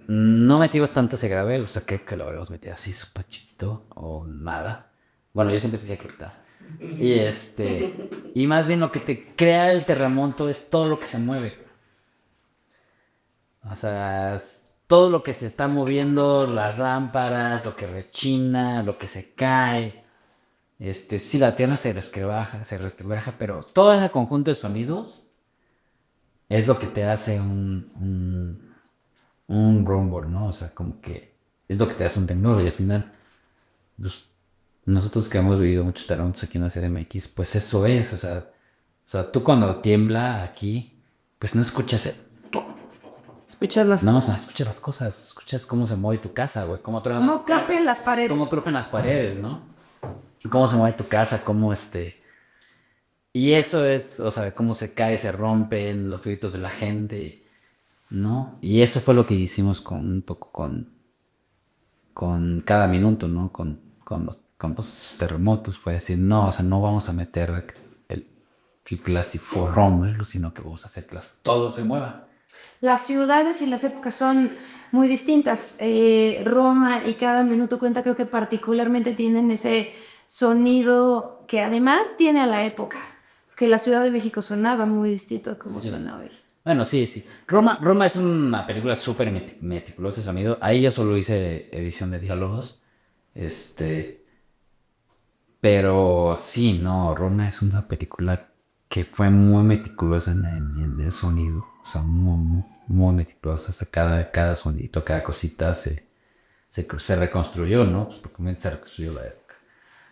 no metimos tanto ese grave, o sea, que lo habíamos metido así súper chiquito o nada. Bueno, yo siempre decía que ahorita. Y más bien lo que te crea el terremoto es todo lo que se mueve. O sea, todo lo que se está moviendo, las lámparas, lo que rechina, lo que se cae. Sí, la tierra se resquebraja, pero todo ese conjunto de sonidos es lo que te hace un rumble, ¿no? O sea, como que es lo que te hace un temblor y al final, pues, nosotros que hemos vivido muchos terremotos aquí en la CDMX, pues eso es, o sea, tú cuando tiembla aquí, pues no escuchas Escuchas las no, o sea, escuchas las cosas, escuchas cómo se mueve tu casa, güey, cómo crujen las paredes. cómo crujen las paredes, ¿no? Cómo se mueve tu casa, y eso es, o sea, cómo se cae, se rompen los gritos de la gente, ¿no? Y eso fue lo que hicimos un poco con Cada Minuto, ¿no? Con los terremotos, fue decir, no, o sea, no vamos a meter el Rumble, sino que vamos a hacer que todo se mueva. Las ciudades y las épocas son muy distintas. Roma y Cada Minuto Cuenta creo que particularmente tienen ese sonido que además tiene a la época. Porque la Ciudad de México sonaba muy distinto a como suena hoy. Bueno, sí, sí. Roma es una película súper meticulosa de sonido. Ahí yo solo hice edición de diálogos. Este, pero sí, no, Roma es una película que fue muy meticulosa en el sonido. O sea, muy meticulosa. O sea, cada sonidito, cada cosita se reconstruyó, ¿no? Pues porque se reconstruyó la época.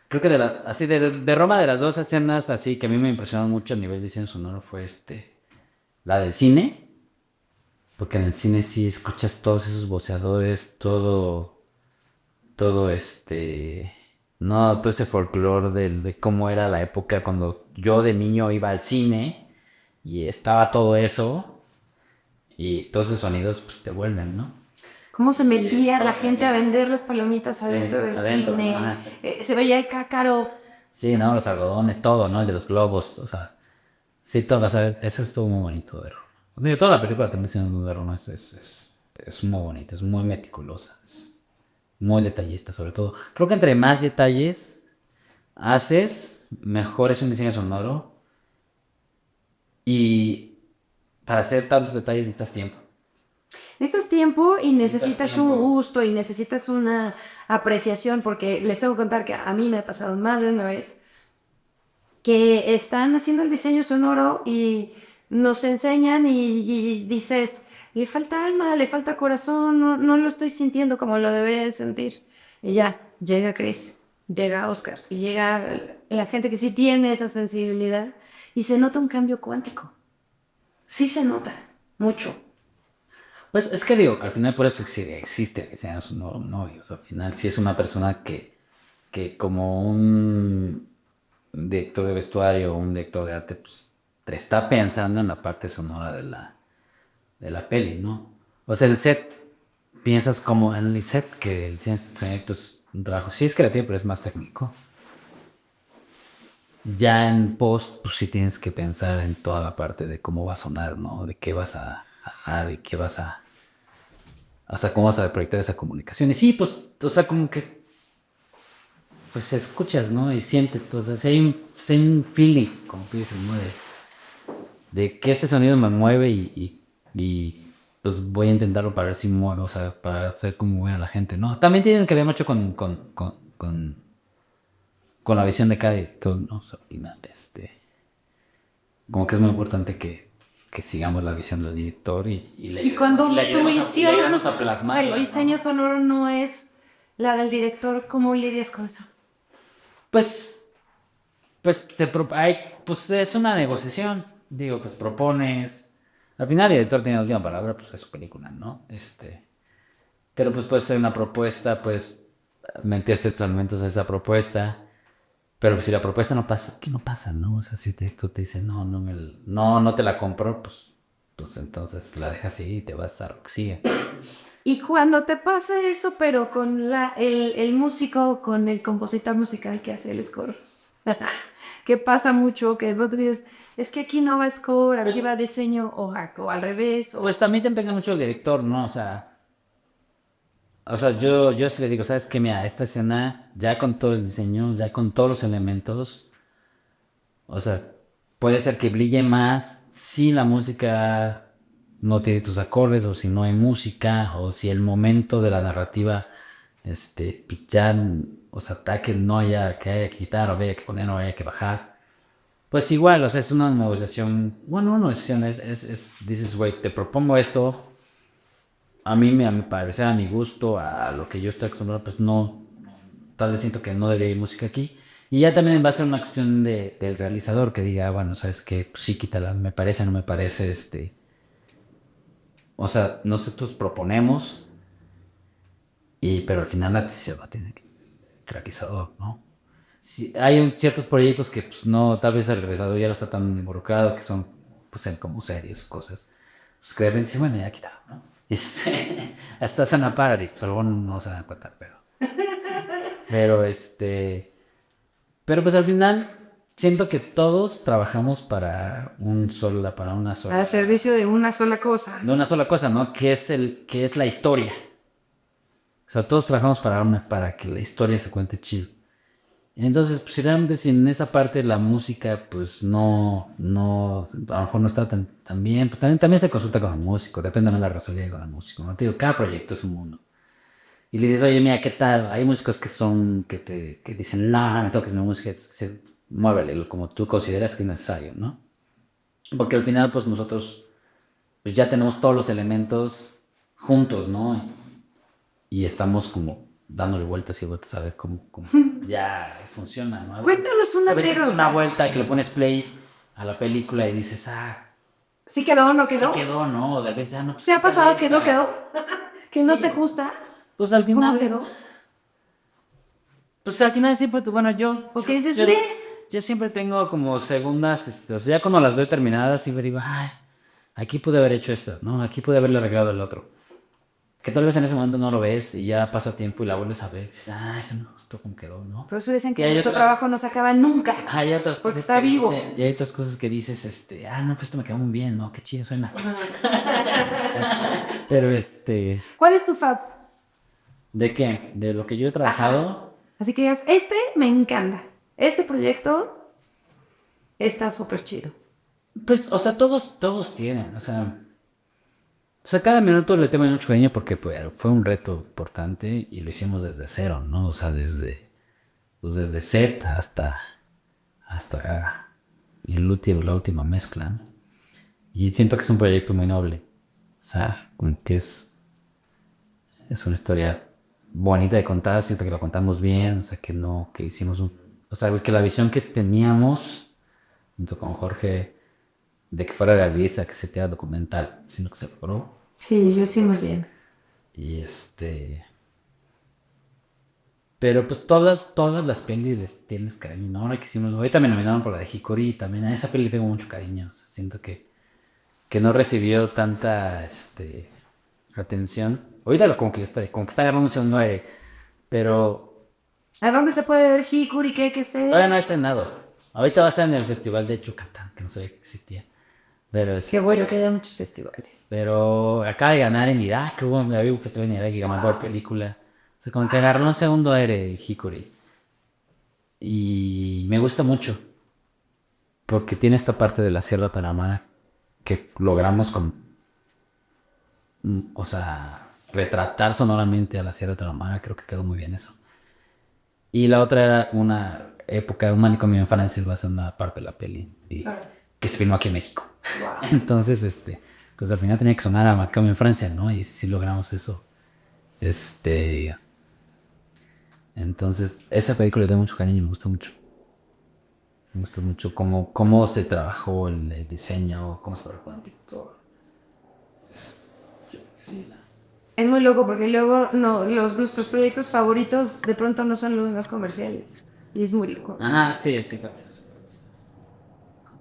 Creo que así de Roma, de las dos escenas así que a mí me impresionaron mucho a nivel de diseño sonoro fue la del cine, porque en el cine sí escuchas todos esos voceadores, todo no, todo ese folclore de cómo era la época cuando yo de niño iba al cine y estaba todo eso y todos esos sonidos pues te vuelven, ¿no? Cómo se metía la gente a vender las palomitas Sí, adentro del adentro, cine. sí. Se veía el cácaro. Sí, no, los algodones, todo, ¿no? El de los globos, o sea, sí, todo, o sea, eso estuvo muy bonito de Roma. Digo, toda la película también siendo de Roma es muy bonita, es muy meticulosa, es muy detallista sobre todo. Creo que entre más detalles haces, mejor es un diseño sonoro y para hacer tantos detalles necesitas tiempo. Necesitas tiempo y necesitas tiempo. un gusto y necesitas una apreciación, porque les tengo que contar que a mí me ha pasado más de una vez que están haciendo el diseño sonoro y nos enseñan y dices, le falta alma, le falta corazón, no lo estoy sintiendo como lo debería de sentir. Y ya, llega Chris, llega Oscar y llega la gente que sí tiene esa sensibilidad y se nota un cambio cuántico. Sí se nota, mucho. Pues es que digo, al final por eso existe el diseño sonoro, ¿no? Y, o sea, al final sí es una persona que como un director de vestuario o un director de arte, pues te está pensando en la parte sonora de la peli, ¿no? O sea, el set, piensas como en el set que el diseño sonoro pues un trabajo, sí es creativo, pero es más técnico. Ya en post, pues sí tienes que pensar en toda la parte de cómo va a sonar, ¿no? De qué vas de qué vas a, o sea, cómo vas a proyectar esa comunicación. Y sí, pues, o sea, como que, pues escuchas, ¿no? Y sientes, pues, o sea, si hay un feeling, como tú dices, ¿no? De que este sonido me mueve pues voy a intentarlo para ver si mueve, o sea, para hacer como mueve a la gente, ¿no? También tiene que ver mucho con la visión de cada director, ¿no? O sea, al final, como que es muy importante que sigamos la visión del director Y cuando tu visión, ayudemos a plasmar. el diseño sonoro no es la del director, ¿cómo lidias con eso? Pues, pues es una negociación. Digo, pues propones. Al final el director tiene la última palabra, pues es su película, ¿no? Pero pues puede ser una propuesta, pues meterse elementos a esa propuesta. Pero si la propuesta no pasa, ¿qué no pasa, no? O sea, si el director te dice, no te la compro, pues entonces la dejas así y te vas a lo que sigue. Y cuando te pasa eso, pero con el músico, con el compositor musical que hace el score, que pasa mucho, que vos dices, es que aquí no va score, aquí va diseño o al revés. Pues también te pega mucho el director, ¿no? O sea, yo sí le digo, ¿sabes qué? Mira, esta escena, ya con todo el diseño, ya con todos los elementos, o sea, puede ser que brille más si la música no tiene tus acordes, o si no hay música, o si el momento de la narrativa, pichar, o sea, ataque no haya que quitar, o haya que poner, o haya que bajar. Pues igual, o sea, es una negociación, bueno, una negociación dices, güey, te propongo esto, a mi parecer, a mi gusto, a lo que yo estoy acostumbrado, pues no, tal vez siento que no debería ir música aquí. Y ya también va a ser una cuestión del realizador que diga, bueno, sabes que pues sí, quítala, me parece, no me parece, o sea, nosotros proponemos, pero al final la decisión la tiene el realizador, ¿no? Sí, hay ciertos proyectos que pues no, tal vez el realizador ya no está tan involucrado, que son pues en como series o cosas, pues que de repente dice, bueno, ya quita, ¿no? Hasta hacen una parody, pero bueno, no se dan cuenta, pero pero pues al final siento que todos trabajamos para una sola, Al servicio de una sola cosa. de una sola cosa, ¿no? Que es la historia. O sea, todos trabajamos para que la historia se cuente chido. Entonces, pues realmente si en esa parte la música, pues no, a lo mejor no está tan bien, pues también se consulta con el músico, depende de la responsabilidad con el músico, ¿no? Te digo, cada proyecto es un mundo. Y le dices, oye, mira, ¿qué tal? Hay músicos que dicen, no, me toques mi música, muévele, como tú consideras que es necesario, ¿no? Porque al final, pues nosotros pues ya tenemos todos los elementos juntos, ¿no? Y estamos como dándole vueltas y vueltas a ver cómo ya funciona, ¿no? Cuéntanos una A veces una anécdota. vuelta que le pones play a la película y dices, ¿Sí quedó o no sí quedó? quedó, ¿no? De vez no, pues ¿Te ha quítale pasado que no esta. quedó? ¿Que no Sí. te gusta? Pues al ¿Cómo final, quedó? pues al final siempre, bueno, Porque dices, yo, "Meh". yo siempre tengo como segundas, o sea, ya cuando las veo terminadas, siempre digo, ay, aquí pude haber hecho esto, ¿no? Aquí pude haberle arreglado el otro. Que tal vez en ese momento no lo ves y ya pasa tiempo y la vuelves a ver y dices, esto no me gustó cómo quedó, ¿no? Por eso dicen Que que hay nuestro otras- trabajo no se acaba nunca. Hay otras Porque cosas está que vivo. y hay otras cosas que dices, no, pues esto me quedó muy bien, ¿no? Qué chido suena. Pero ¿Cuál es tu fab? ¿de qué? De lo que yo he trabajado, Así que digas, este me encanta. Este proyecto está súper chido. pues, o sea, todos tienen, o sea, cada minuto le tengo mucho cariño porque pues, fue un reto importante y lo hicimos desde cero, ¿no? O sea, desde set hasta la última mezcla, ¿no? Y siento que es un proyecto muy noble. O sea, que es una historia bonita de contar, siento que lo contamos bien, o sea, que hicimos o sea, que la visión que teníamos junto con Jorge de que fuera realista, que se quedara documental, sino que se logró. Sí, lo hicimos bien. Y pero pues todas las pelis tienes cariño, ¿no? Ahora que hicimos, ahorita me nominaron por la de Hikori y también a esa peli tengo mucho cariño, o sea, siento que no recibió tanta, atención. Ahorita como que como que está agarrando un segundo aire, pero ¿A dónde se puede ver Hikuri? ¿Qué sé? todavía no ha estrenado. Ahorita va a estar en el Festival de Yucatán, que no sabía que existía. Pero Qué bueno que haya muchos festivales. Pero acaba de ganar en Irak, había un festival en Irak y ganó por película. O sea, como que agarró un segundo aire Hikori. Y me gusta mucho, porque tiene esta parte de la Sierra Tarahumara que logramos o sea, retratar sonoramente a la Sierra Tarahumara, creo que quedó muy bien eso. Y la otra era una época de un manicomio en Francia, va a ser una parte de la peli, que se filmó aquí en México. Entonces, pues al final tenía que sonar a manicomio en Francia, ¿no? Y sí logramos eso. Entonces, esa película le doy mucho cariño y me gustó mucho. Me gustó mucho cómo se trabajó el diseño, cómo se trabajó el director. Yo creo que sí. Es muy loco porque luego nuestros proyectos favoritos de pronto no son los más comerciales. Y es muy loco. Ajá, sí, claro.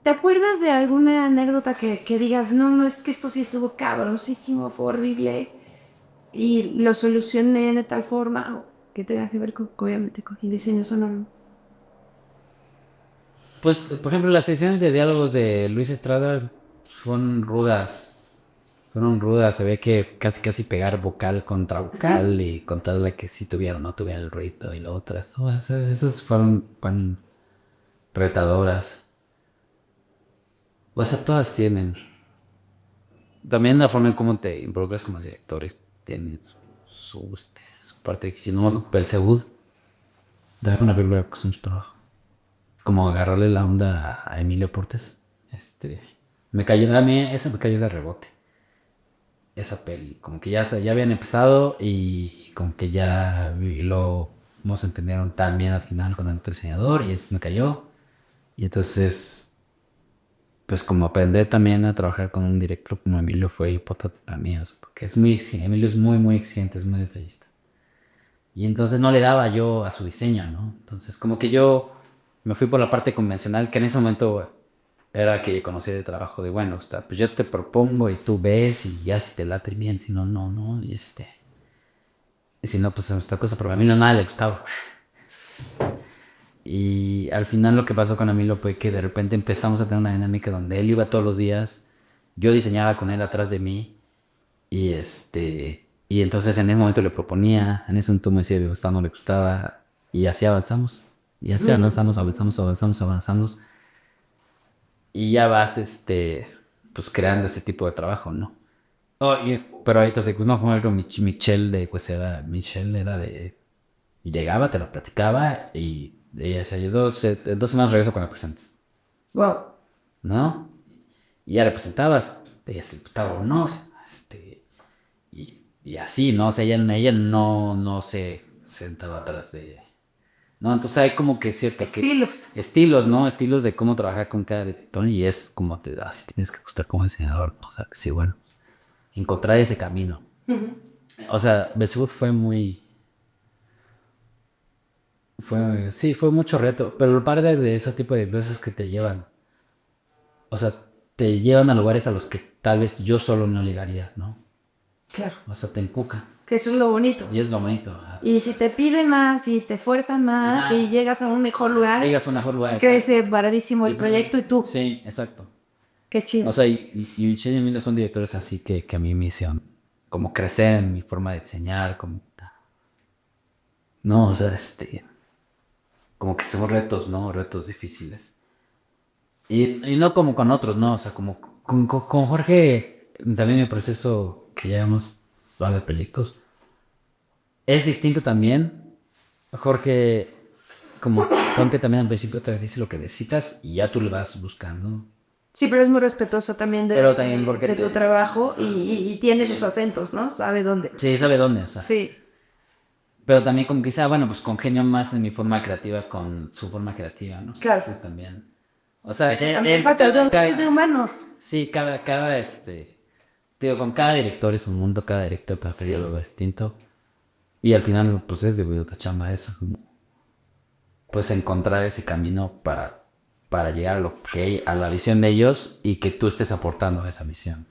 ¿Te acuerdas de alguna anécdota que digas, no, es que esto sí estuvo cabroncísimo, fue horrible y lo solucioné de tal forma que tenga que ver obviamente con el diseño sonoro? Pues, por ejemplo, las sesiones de diálogos de Luis Estrada fueron rudas. Fueron rudas, se ve que casi pegar vocal contra vocal y contarle que sí tuviera o no tuviera el ruido y lo otras. Esas fueron retadoras. O sea, todas tienen. También la forma en cómo te involucras como directores tiene su parte difícil. No me Belzebud, dar una película que es un trabajo. Como agarrarle la onda a Emilio Portes. A mí esa me cayó de rebote. Esa peli, como que ya habían empezado y como que ya no se entendieron tan bien al final con el diseñador y eso me cayó. Y entonces, pues como aprender también a trabajar con un director como Emilio fue importante para mí, o sea, porque Emilio es muy exigente, es muy detallista. Y entonces no le daba yo a su diseño, ¿no? Entonces como que yo me fui por la parte convencional, que en ese momento era que conocí de trabajo de, bueno, pues yo te propongo y tú ves y ya si te late bien, si no, no, y y si no, pues es otra cosa, pero a mí no nada le gustaba. Y al final lo que pasó con Emilio fue que de repente empezamos a tener una dinámica donde él iba todos los días, yo diseñaba con él atrás de mí y y entonces en ese momento le proponía, en ese momento me decía, le gustaba, no le gustaba y así avanzamos. Y así avanzamos. Y ya vas, pues creando ese tipo de trabajo, ¿no? Oh, pero ahorita te digo, no, por ejemplo, Michelle Michelle era de... Y llegaba, te lo platicaba y ella decía, yo en 2 semanas regreso con la presentes, Wow. ¿no? Y ya le presentabas, ella se le gustaba o no, y así, ¿no? O sea, ella no se sentaba atrás de... No, entonces hay como que cierta... Estilos. Estilos, ¿no? Estilos de cómo trabajar con cada director y es como te da, si tienes que gustar como diseñador, o sea, que sí, bueno, encontrar ese camino. O sea, Belzebub fue mucho reto, pero lo padre de ese tipo de empresas es que te llevan, o sea, te llevan a lugares a los que tal vez yo solo no llegaría, ¿no? Claro. O sea, te empuja. Que eso es lo bonito. Y es lo bonito. Ajá. Y si te piden más, y te fuerzan más, y llegas a un mejor lugar, Llegas a un mejor lugar. crece paradísimo el proyecto y tú. Sí, exacto. Qué chido. O sea, y Michelle y Emilio son directores así que a mí me hicieron como crecer en mi forma de diseñar, como... No, o sea, como que son retos, ¿no? Retos difíciles. Y no como con otros, ¿no? O sea, como con Jorge, también mi proceso que llevamos de proyectos, es distinto también. Jorge, como Ponte también al principio te dice lo que necesitas y ya tú le vas buscando. Sí, pero es muy respetuoso también Pero también porque de tu trabajo y tiene sus acentos, ¿no? Sabe dónde. Sí, sabe dónde, o sea. Sí. Pero también como quizá, bueno, pues congenio más en mi forma creativa con su forma creativa, ¿no? Claro. Entonces también. O sea, También falta de humanos. Sí, digo, con cada director es un mundo, cada director prefiere algo distinto. Y al final, pues es de vuelta chamba eso. Pues encontrar ese camino para llegar a a la visión de ellos y que tú estés aportando a esa visión.